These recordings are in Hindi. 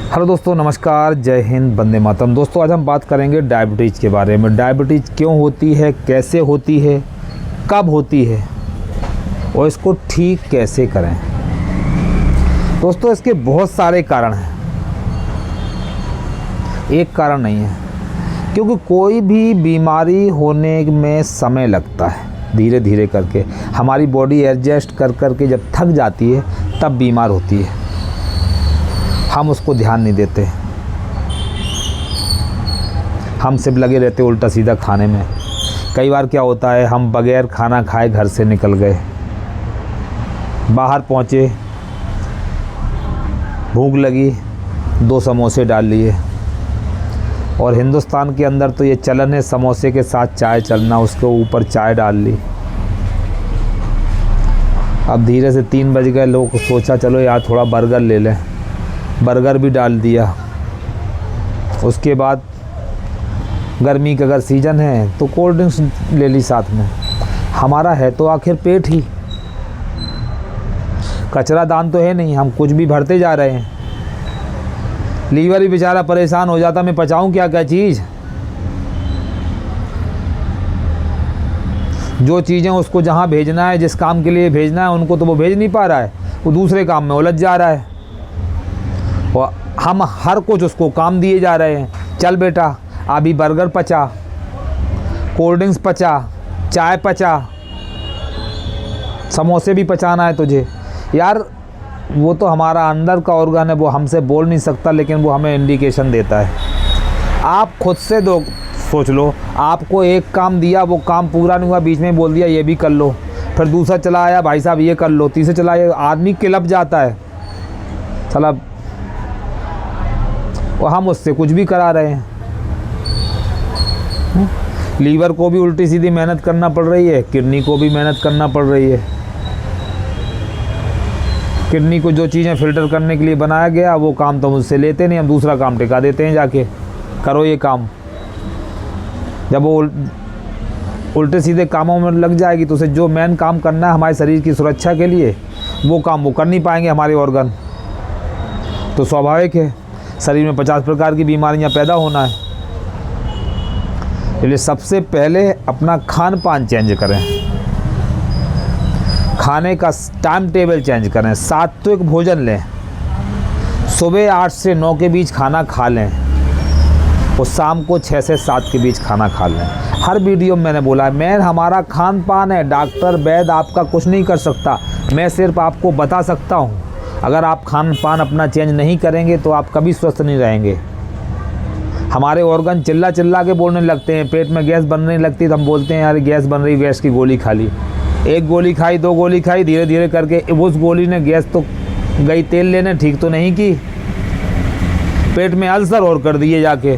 हेलो दोस्तों, नमस्कार, जय हिंद, वंदे मातरम। दोस्तों आज हम बात करेंगे डायबिटीज़ के बारे में। डायबिटीज़ क्यों होती है, कैसे होती है, कब होती है और इसको ठीक कैसे करें। दोस्तों इसके बहुत सारे कारण हैं, एक कारण नहीं है, क्योंकि कोई भी बीमारी होने में समय लगता है। धीरे धीरे करके हमारी बॉडी एडजस्ट कर कर के जब थक जाती है तब बीमार होती है। हम उसको ध्यान नहीं देते, हम सिर्फ लगे रहते उल्टा सीधा खाने में। कई बार क्या होता है, हम बगैर खाना खाए घर से निकल गए, बाहर पहुँचे, भूख लगी, 2 समोसे डाल लिए। और हिंदुस्तान के अंदर तो ये चलन है समोसे के साथ चाय चलना, उसके ऊपर चाय डाल ली। अब धीरे से 3 बज गए, लोग सोचा चलो यार थोड़ा बर्गर ले लें, बर्गर भी डाल दिया। उसके बाद गर्मी का अगर सीज़न है तो कोल्ड ड्रिंक्स ले ली साथ में। हमारा है तो आखिर पेट ही, कचरा दान तो है नहीं, हम कुछ भी भरते जा रहे हैं। लीवर भी बेचारा परेशान हो जाता, मैं पचाऊं क्या क्या चीज़। जो चीज़ें उसको जहाँ भेजना है, जिस काम के लिए भेजना है उनको, तो वो भेज नहीं पा रहा है, वो दूसरे काम में उलझ जा रहा है। और हम हर कुछ उसको काम दिए जा रहे हैं। चल बेटा अभी बर्गर पचा, कोल्ड ड्रिंक्स पचा, चाय पचा, समोसे भी पचाना है तुझे। यार वो तो हमारा अंदर का ऑर्गन है, वो हमसे बोल नहीं सकता, लेकिन वो हमें इंडिकेशन देता है। आप खुद से सोच लो, आपको एक काम दिया, वो काम पूरा नहीं हुआ, बीच में बोल दिया ये भी कर लो, फिर दूसरा चला आया भाई साहब ये कर लो, तीसरा चला आया, आदमी किलप जाता है चला। और हम उससे कुछ भी करा रहे हैं। लीवर को भी उल्टी सीधी मेहनत करना पड़ रही है, किडनी को भी मेहनत करना पड़ रही है। किडनी को जो चीज़ें फ़िल्टर करने के लिए बनाया गया वो काम तो मुझसे लेते नहीं, हम दूसरा काम टिका देते हैं, जाके करो ये काम। जब वो उल्टे सीधे कामों में लग जाएगी तो उसे जो मेन काम करना है हमारे शरीर की सुरक्षा के लिए, वो काम वो कर नहीं पाएंगे हमारे ऑर्गन। तो स्वाभाविक है शरीर में 50 प्रकार की बीमारियां पैदा होना है। इसलिए सबसे पहले अपना खान पान चेंज करें, खाने का टाइम टेबल चेंज करें, सात्विक भोजन लें, सुबह 8 से 9 के बीच खाना खा लें और शाम को 6 से 7 के बीच खाना खा लें। हर वीडियो में मैंने बोला है, मेन हमारा खान पान है। डॉक्टर वैद्य आपका कुछ नहीं कर सकता, मैं सिर्फ आपको बता सकता हूँ। अगर आप खान पान अपना चेंज नहीं करेंगे तो आप कभी स्वस्थ नहीं रहेंगे। हमारे ऑर्गन चिल्ला चिल्ला के बोलने लगते हैं, पेट में गैस बनने लगती है तो हम बोलते हैं यार गैस बन रही, गैस की गोली खा ली। 1 गोली खाई, 2 गोली खाई, धीरे धीरे करके उस गोली ने गैस तो गई तेल लेने, ठीक तो नहीं की, पेट में अल्सर और कर दिए जाके।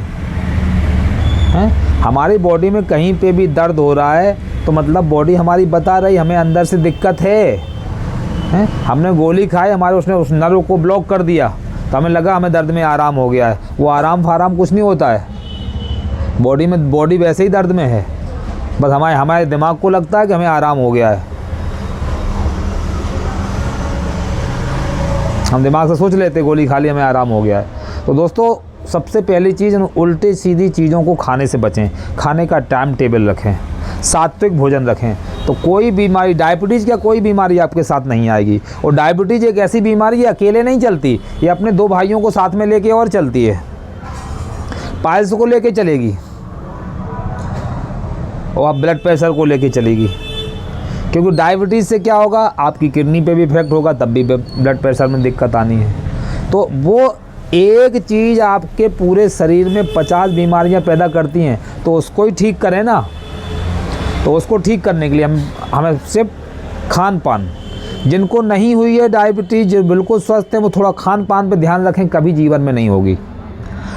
हैं हमारी बॉडी में कहीं पे भी दर्द हो रहा है तो मतलब बॉडी हमारी बता रही हमें अंदर से दिक्कत है। हमने गोली खाई, हमारे उसने उस नर्व को ब्लॉक कर दिया तो हमें लगा हमें दर्द में आराम हो गया है। वो आराम फाराम कुछ नहीं होता है, बॉडी वैसे ही दर्द में है, बस हमारे दिमाग को लगता है कि हमें आराम हो गया है। हम दिमाग से सोच लेते गोली खा ली हमें आराम हो गया है। तो दोस्तों सबसे पहली चीज़, उल्टी सीधी चीज़ों को खाने से बचें, खाने का टाइम टेबल रखें, सात्विक भोजन रखें, तो कोई बीमारी, डायबिटीज़ क्या कोई बीमारी आपके साथ नहीं आएगी। और डायबिटीज़ एक ऐसी बीमारी है अकेले नहीं चलती, ये अपने 2 भाइयों को साथ में लेके और चलती है। पाइल्स को लेके चलेगी और आप ब्लड प्रेशर को लेके चलेगी, क्योंकि डायबिटीज़ से क्या होगा, आपकी किडनी पे भी इफेक्ट होगा, तब भी ब्लड प्रेशर में दिक्कत आनी है। तो वो एक चीज़ आपके पूरे शरीर में 50 बीमारियां पैदा करती हैं, तो उसको ही ठीक करें ना। तो उसको ठीक करने के लिए हमें सिर्फ खान पान, जिनको नहीं हुई है डायबिटीज़, जो बिल्कुल स्वस्थ है, वो थोड़ा खान पान पे ध्यान रखें, कभी जीवन में नहीं होगी।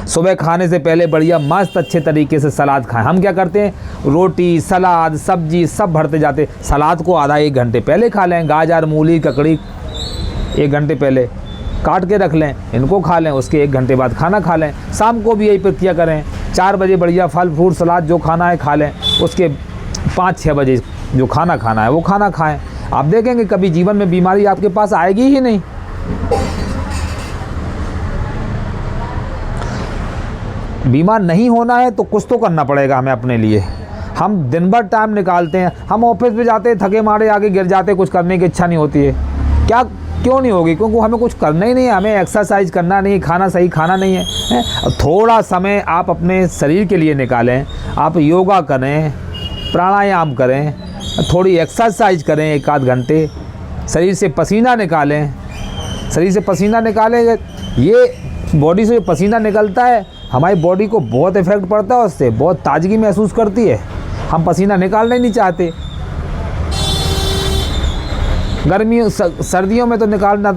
सुबह खाने से पहले बढ़िया मस्त अच्छे तरीके से सलाद खाएं। हम क्या करते हैं, रोटी सलाद सब्जी सब भरते जाते, सलाद को आधा 1 घंटे पहले खा लें, गाजर मूली ककड़ी 1 घंटे पहले काट के रख लें, इनको खा लें, उसके 1 घंटे बाद खाना खा लें। शाम को भी यही प्रक्रिया करें, 4 बजे बढ़िया फल फ्रूट सलाद जो खाना है खा लें, उसके 5-6 बजे जो खाना खाना है वो खाना खाएं। आप देखेंगे कभी जीवन में बीमारी आपके पास आएगी ही नहीं। बीमार नहीं होना है तो कुछ तो करना पड़ेगा हमें अपने लिए। हम दिन भर टाइम निकालते हैं, हम ऑफिस पे जाते हैं, थके मारे आगे गिर जाते हैं, कुछ करने की इच्छा नहीं होती है। क्यों नहीं होगी? क्योंकि हमें कुछ करना ही नहीं है, हमें एक्सरसाइज करना नहीं, खाना सही खाना नहीं है। थोड़ा समय आप अपने शरीर के लिए निकालें, आप योगा करें, प्राणायाम करें, थोड़ी एक्सरसाइज करें 1-8 घंटे, शरीर से पसीना निकालें। शरीर से पसीना निकालेंगे, ये बॉडी से पसीना निकलता है, हमारी बॉडी को बहुत इफेक्ट पड़ता है, उससे बहुत ताजगी महसूस करती है। हम पसीना निकालना ही नहीं चाहते। गर्मियों सर्दियों में तो निकालना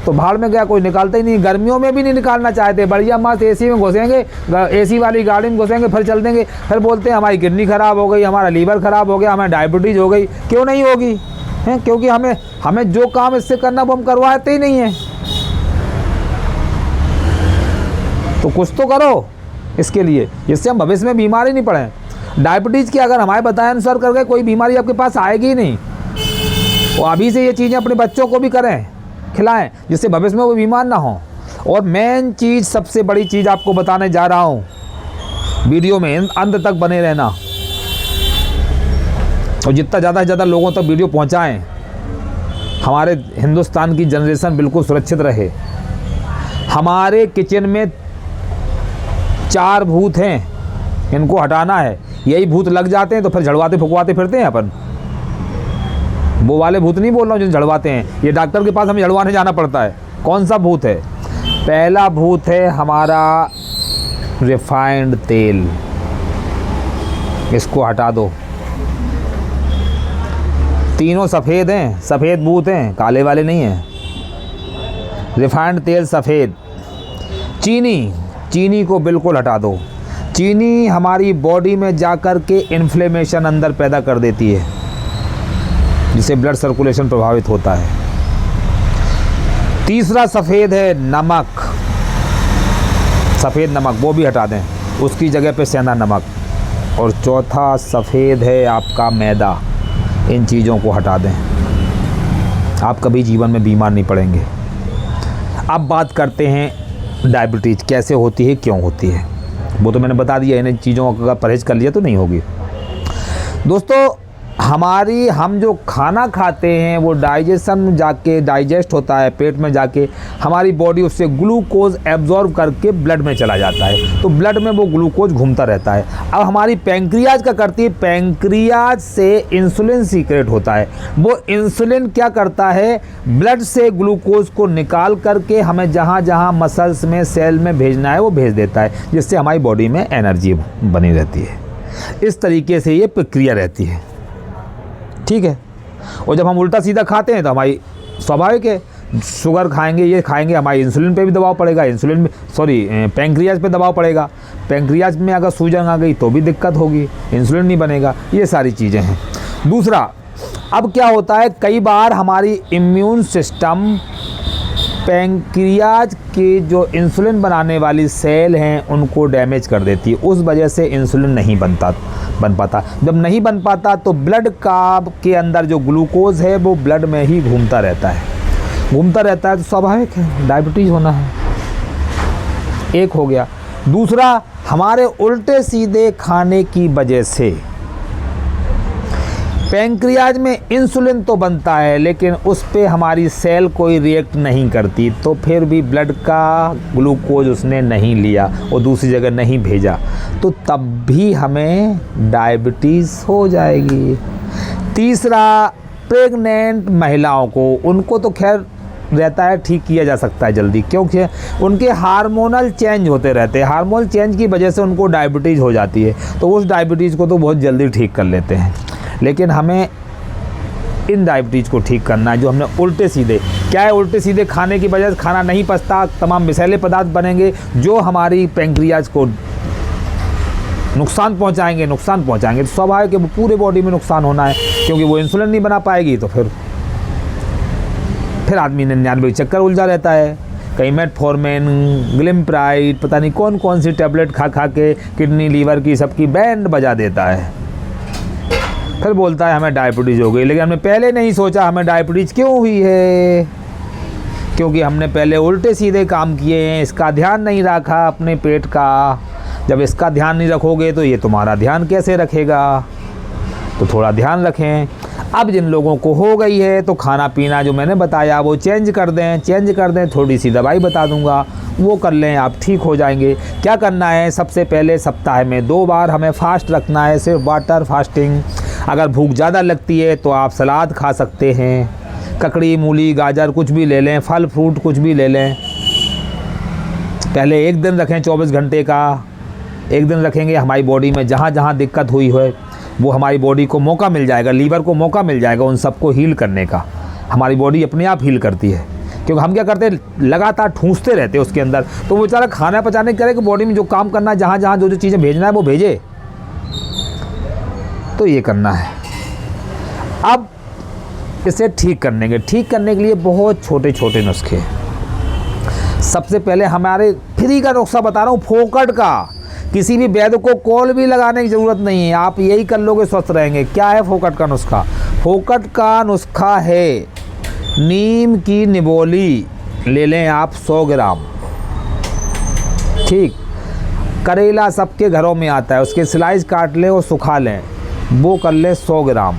तो भाड़ में गया, कोई निकालता ही नहीं। गर्मियों में भी नहीं निकालना चाहते, बढ़िया मस्त एसी में घुसेंगे, एसी वाली गाड़ी में घुसेंगे, फिर चल देंगे, फिर बोलते हैं हमारी किडनी ख़राब हो गई, हमारा लीवर ख़राब हो गया, हमें डायबिटीज़ हो गई। क्यों नहीं होगी? हैं? क्योंकि हमें जो काम इससे करना वो हम करवाते ही नहीं हैं। तो कुछ तो करो इसके लिए, जिससे हम भविष्य में बीमार ही नहीं पड़ें। डायबिटीज़ की अगर हमारे बताए अनुसार कर गए, कोई बीमारी आपके पास आएगी ही नहीं। वो अभी से ये चीज़ें अपने बच्चों को भी करें, खिलाएं, जिससे भविष्य में वो बीमार ना हो। और मेन चीज़, सबसे बड़ी चीज़ आपको बताने जा रहा हूँ, वीडियो में अंत तक बने रहना और जितना ज़्यादा से ज़्यादा लोगों तक वीडियो पहुँचाएँ, हमारे हिंदुस्तान की जनरेशन बिल्कुल सुरक्षित रहे। हमारे किचन में 4 भूत हैं, इनको हटाना है। यही भूत लग जाते हैं तो फिर झड़वाते फुकवाते फिरते हैं अपन। वो वाले भूत नहीं बोल रहा हूँ जो झड़वाते हैं, ये डॉक्टर के पास हमें झड़वाने जाना पड़ता है। कौन सा भूत है? पहला भूत है हमारा रिफाइंड तेल, इसको हटा दो। तीनों सफ़ेद हैं, सफ़ेद भूत हैं, काले वाले नहीं हैं। रिफाइंड तेल सफ़ेद। चीनी को बिल्कुल हटा दो। चीनी हमारी बॉडी में जाकर के इन्फ्लेमेशन अंदर पैदा कर देती है, जिससे ब्लड सर्कुलेशन प्रभावित होता है। तीसरा सफ़ेद है नमक, सफ़ेद नमक, वो भी हटा दें, उसकी जगह पे सेंधा नमक। और चौथा सफ़ेद है आपका मैदा, इन चीज़ों को हटा दें, आप कभी जीवन में बीमार नहीं पड़ेंगे। अब बात करते हैं डायबिटीज़ कैसे होती है, क्यों होती है। वो तो मैंने बता दिया, इन चीज़ों का परहेज़ कर लिया तो नहीं होगी। दोस्तों, हम जो खाना खाते हैं वो डाइजेस्ट होता है पेट में जाके, हमारी बॉडी उससे ग्लूकोज एब्जॉर्ब करके ब्लड में चला जाता है, तो ब्लड में वो ग्लूकोज घूमता रहता है। अब हमारी पैंक्रियाज क्या करती है? पैंक्रियाज से इंसुलिन सीक्रेट होता है। वो इंसुलिन क्या करता है? ब्लड से ग्लूकोज को निकाल करके हमें जहाँ जहाँ मसल्स में, सेल में भेजना है वो भेज देता है, जिससे हमारी बॉडी में एनर्जी बनी रहती है। इस तरीके से ये प्रक्रिया रहती है, ठीक है। और जब हम उल्टा सीधा खाते हैं तो हमारी स्वाभाविक है, शुगर खाएंगे, ये खाएंगे, हमारी इंसुलिन पे भी दबाव पड़ेगा, पैंक्रियाज पे दबाव पड़ेगा। पैंक्रियाज में अगर सूजन आ गई तो भी दिक्कत होगी, इंसुलिन नहीं बनेगा। ये सारी चीज़ें हैं। दूसरा, अब क्या होता है, कई बार हमारी इम्यून सिस्टम पैंक्रियाज के जो इंसुलिन बनाने वाली सेल हैं उनको डैमेज कर देती है, उस वजह से इंसुलिन नहीं बन पाता। जब नहीं बन पाता तो ब्लड के अंदर जो ग्लूकोज है वो ब्लड में ही घूमता रहता है, तो स्वाभाविक है डायबिटीज़ होना है। एक हो गया। दूसरा, हमारे उल्टे सीधे खाने की वजह से पैंक्रियाज में इंसुलिन तो बनता है लेकिन उस पे हमारी सेल कोई रिएक्ट नहीं करती, तो फिर भी ब्लड का ग्लूकोज उसने नहीं लिया और दूसरी जगह नहीं भेजा, तो तब भी हमें डायबिटीज़ हो जाएगी। तीसरा, प्रेग्नेंट महिलाओं को, उनको तो खैर रहता है, ठीक किया जा सकता है जल्दी, क्योंकि उनके हार्मोनल चेंज होते रहते हैं। हार्मोनल चेंज की वजह से उनको डायबिटीज़ हो जाती है, तो उस डायबिटीज़ को तो बहुत जल्दी ठीक कर लेते हैं। लेकिन हमें इन डायबिटीज़ को ठीक करना है जो हमने उल्टे सीधे, क्या है, उल्टे सीधे खाने की वजह से खाना नहीं पचता, तमाम विषैले पदार्थ बनेंगे जो हमारी पैंक्रियाज को नुकसान पहुंचाएंगे। तो स्वाभाविक है वो पूरे बॉडी में नुकसान होना है, क्योंकि वो इंसुलिन नहीं बना पाएगी, तो फिर आदमी 99 चक्कर उलझा रहता है। कहीं मेटफॉर्मिन, ग्लिम्प्राइड, पता नहीं कौन कौन सी टैबलेट खा के किडनी, लीवर की सबकी बैंड बजा देता है, फिर बोलता है हमें डायबिटीज़ हो गई। लेकिन हमने पहले नहीं सोचा हमें डायबिटीज़ क्यों हुई है, क्योंकि हमने पहले उल्टे सीधे काम किए हैं, इसका ध्यान नहीं रखा अपने पेट का। जब इसका ध्यान नहीं रखोगे तो ये तुम्हारा ध्यान कैसे रखेगा? तो थोड़ा ध्यान रखें। अब जिन लोगों को हो गई है तो खाना पीना जो मैंने बताया वो चेंज कर दें। थोड़ी सी दवाई बता दूंगा, वो कर लें, आप ठीक हो जाएंगे। क्या करना है? सबसे पहले सप्ताह में 2 बार हमें फास्ट रखना है, सिर्फ वाटर फास्टिंग। अगर भूख ज़्यादा लगती है तो आप सलाद खा सकते हैं, ककड़ी, मूली, गाजर कुछ भी ले लें, फल फ्रूट कुछ भी ले लें। पहले 1 दिन रखें 24 घंटे का, 1 दिन रखेंगे। हमारी बॉडी में जहाँ जहाँ दिक्कत हुई है वो हमारी बॉडी को मौका मिल जाएगा, लीवर को मौका मिल जाएगा उन सबको हील करने का। हमारी बॉडी अपने आप हील करती है, क्योंकि हम क्या करते हैं, लगातार ठूंसते रहते हैं उसके अंदर। तो वो बेचारा खाना पचाने करे कि बॉडी में जो काम करना है, जहाँ जहाँ जो जो चीज़ें भेजना है वो भेजे। तो ये करना है। अब इसे ठीक करने के लिए बहुत छोटे छोटे नुस्खे। सबसे पहले हमारे फ्री का नुस्खा बता रहा हूँ, फोकट का। किसी भी वैद्य को कॉल भी लगाने की ज़रूरत नहीं है, आप यही कर लोगे, स्वस्थ रहेंगे। क्या है फोकट का नुस्खा? फोकट का नुस्खा है नीम की निबोली ले लें आप 100 ग्राम। ठीक। करेला सबके घरों में आता है, उसके स्लाइस काट लें और सुखा लें, वो कर लें 100 ग्राम।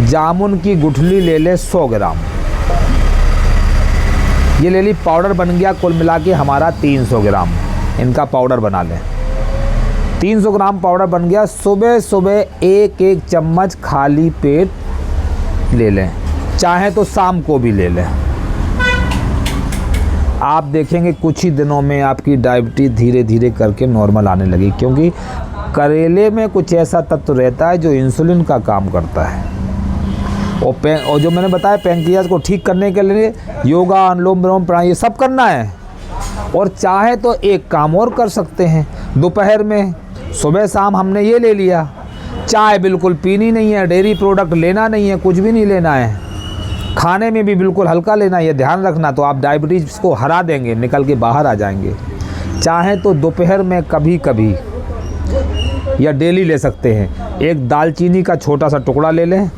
जामुन की गुठली ले लें 100 ग्राम। ये ले ली, पाउडर बन गया कुल मिला के हमारा 300 ग्राम। इनका पाउडर बना लें। 300 ग्राम पाउडर बन गया। सुबह सुबह 1-1 चम्मच खाली पेट ले लें, चाहे तो शाम को भी ले लें। आप देखेंगे कुछ ही दिनों में आपकी डायबिटीज़ धीरे धीरे करके नॉर्मल आने लगी, क्योंकि करेले में कुछ ऐसा तत्व रहता है जो इंसुलिन का काम करता है। और जो मैंने बताया पैंक्रियाज को ठीक करने के लिए योगा, अनुलोम विलोम, प्राणायाम ये सब करना है। और चाहे तो एक काम और कर सकते हैं, दोपहर में, सुबह शाम हमने ये ले लिया। चाय बिल्कुल पीनी नहीं है, डेयरी प्रोडक्ट लेना नहीं है, कुछ भी नहीं लेना है, खाने में भी बिल्कुल हल्का लेना है, ये ध्यान रखना। तो आप डायबिटीज़ को हरा देंगे, निकल के बाहर आ जाएंगे। चाहे तो दोपहर में कभी कभी या डेली ले सकते हैं। एक दालचीनी का छोटा सा टुकड़ा ले लें,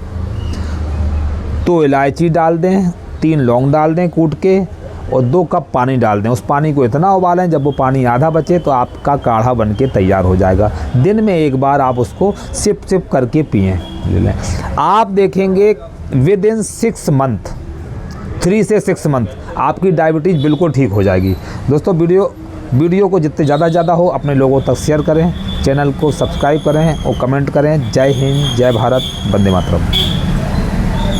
2 इलायची डाल दें, 3 लौंग डाल दें कूट के, और 2 कप पानी डाल दें। उस पानी को इतना उबालें जब वो पानी आधा बचे तो आपका काढ़ा बन के तैयार हो जाएगा। दिन में 1 बार आप उसको सिप सिप करके पिएँ ले लें। आप देखेंगे विद इन 6 मंथ, 3 से 6 मंथ आपकी डायबिटीज़ बिल्कुल ठीक हो जाएगी। दोस्तों वीडियो को जितने ज़्यादा हो अपने लोगों तक शेयर करें, चैनल को सब्सक्राइब करें और कमेंट करें। जय हिंद, जय भारत, वंदे मातरम।